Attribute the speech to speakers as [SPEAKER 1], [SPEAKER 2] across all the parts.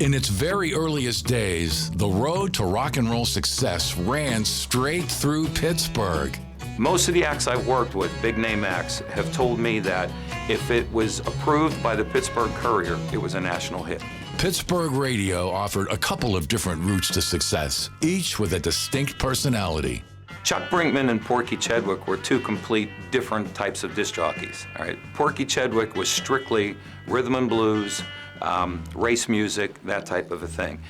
[SPEAKER 1] In its very earliest days, the road to rock and roll success ran straight through Pittsburgh.
[SPEAKER 2] Most of the acts I've worked with, big name acts, have told me that if it was approved by the Pittsburgh Courier, it was a national hit.
[SPEAKER 1] Pittsburgh radio offered a couple of different routes to success, each with a distinct personality.
[SPEAKER 2] Chuck Brinkman and Porky Chedwick were two complete different types of disc jockeys. All right? Porky Chedwick was strictly rhythm and blues, race music, that type of a thing.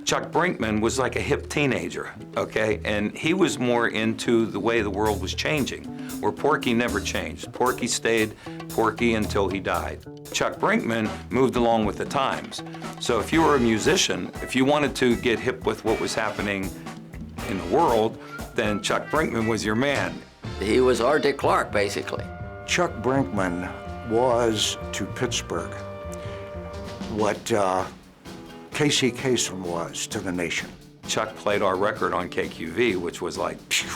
[SPEAKER 2] Chuck Brinkman was like a hip teenager, okay? And he was more into the way the world was changing, where Porky never changed. Porky stayed Porky until he died. Chuck Brinkman moved along with the times. So if you were a musician, if you wanted to get hip with what was happening in the world, then Chuck Brinkman was your man.
[SPEAKER 3] He was our Dick Clark, basically.
[SPEAKER 4] Chuck Brinkman was to Pittsburgh what Casey Kasem was to the nation.
[SPEAKER 2] Chuck played our record on KQV, which was like, phew.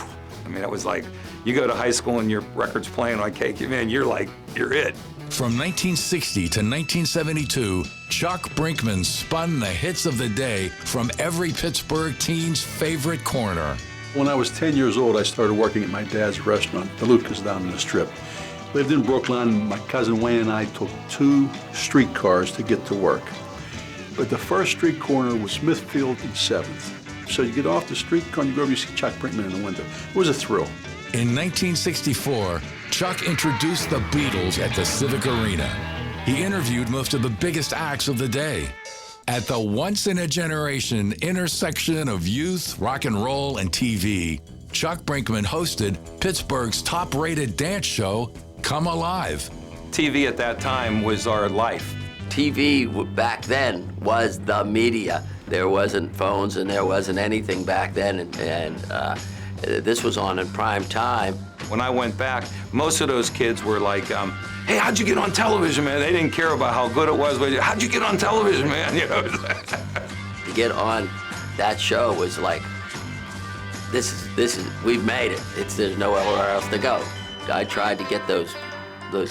[SPEAKER 2] I mean, it was like, you go to high school and your record's playing on KQV, man, you're it.
[SPEAKER 1] From 1960 to 1972, Chuck Brinkman spun the hits of the day from every Pittsburgh teen's favorite corner.
[SPEAKER 5] When I was 10 years old, I started working at my dad's restaurant, the Lucas down in the Strip. Lived in Brooklyn. My cousin Wayne and I took 2 streetcars to get to work. But the first street corner was Smithfield and 7th. So you get off the streetcar and you go over, you see Chuck Brinkman in the window. It was a thrill.
[SPEAKER 1] In 1964, Chuck introduced the Beatles at the Civic Arena. He interviewed most of the biggest acts of the day. At the once-in-a-generation intersection of youth, rock and roll, and TV, Chuck Brinkman hosted Pittsburgh's top-rated dance show, Come Alive.
[SPEAKER 2] TV at that time was our life.
[SPEAKER 3] TV back then was the media. There wasn't phones and there wasn't anything back then, and this was on in prime time.
[SPEAKER 2] When I went back, most of those kids were like, hey, how'd you get on television, man? They didn't care about how good it was, but how'd you get on television, man? You know.
[SPEAKER 3] To get on that show was like, this is we've made it. There's nowhere else to go. I tried to get those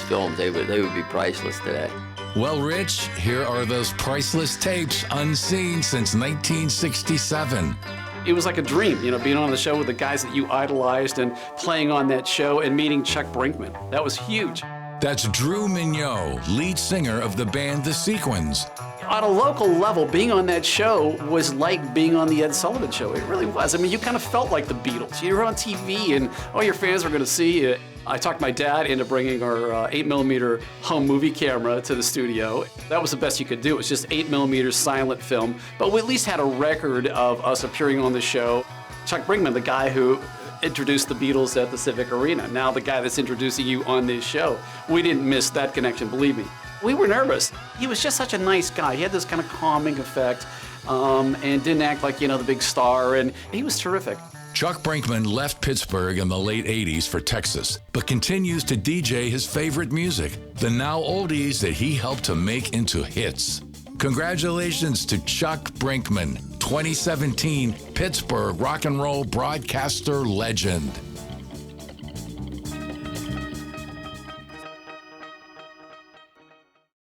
[SPEAKER 3] films. They would be priceless today.
[SPEAKER 1] Well, Rich, here are those priceless tapes unseen since 1967.
[SPEAKER 6] It was like a dream, you know, being on the show with the guys that you idolized and playing on that show and meeting Chuck Brinkman. That was huge.
[SPEAKER 1] That's Drew Mignot, lead singer of the band The Sequins.
[SPEAKER 6] On a local level, being on that show was like being on the Ed Sullivan Show. It really was. I mean, you kind of felt like the Beatles. You were on TV and all your fans were going to see you. I talked my dad into bringing our 8mm home movie camera to the studio. That was the best you could do. It was just 8mm silent film, but we at least had a record of us appearing on the show. Chuck Brinkman, the guy who introduced the Beatles at the Civic Arena, now the guy that's introducing you on this show. We didn't miss that connection, believe me. We were nervous. He was just such a nice guy. He had this kind of calming effect and didn't act like, you know, the big star, and he was terrific.
[SPEAKER 1] Chuck Brinkman left Pittsburgh in the late 80s for Texas, but continues to DJ his favorite music, the now oldies that he helped to make into hits. Congratulations to Chuck Brinkman, 2017 Pittsburgh rock and roll broadcaster legend.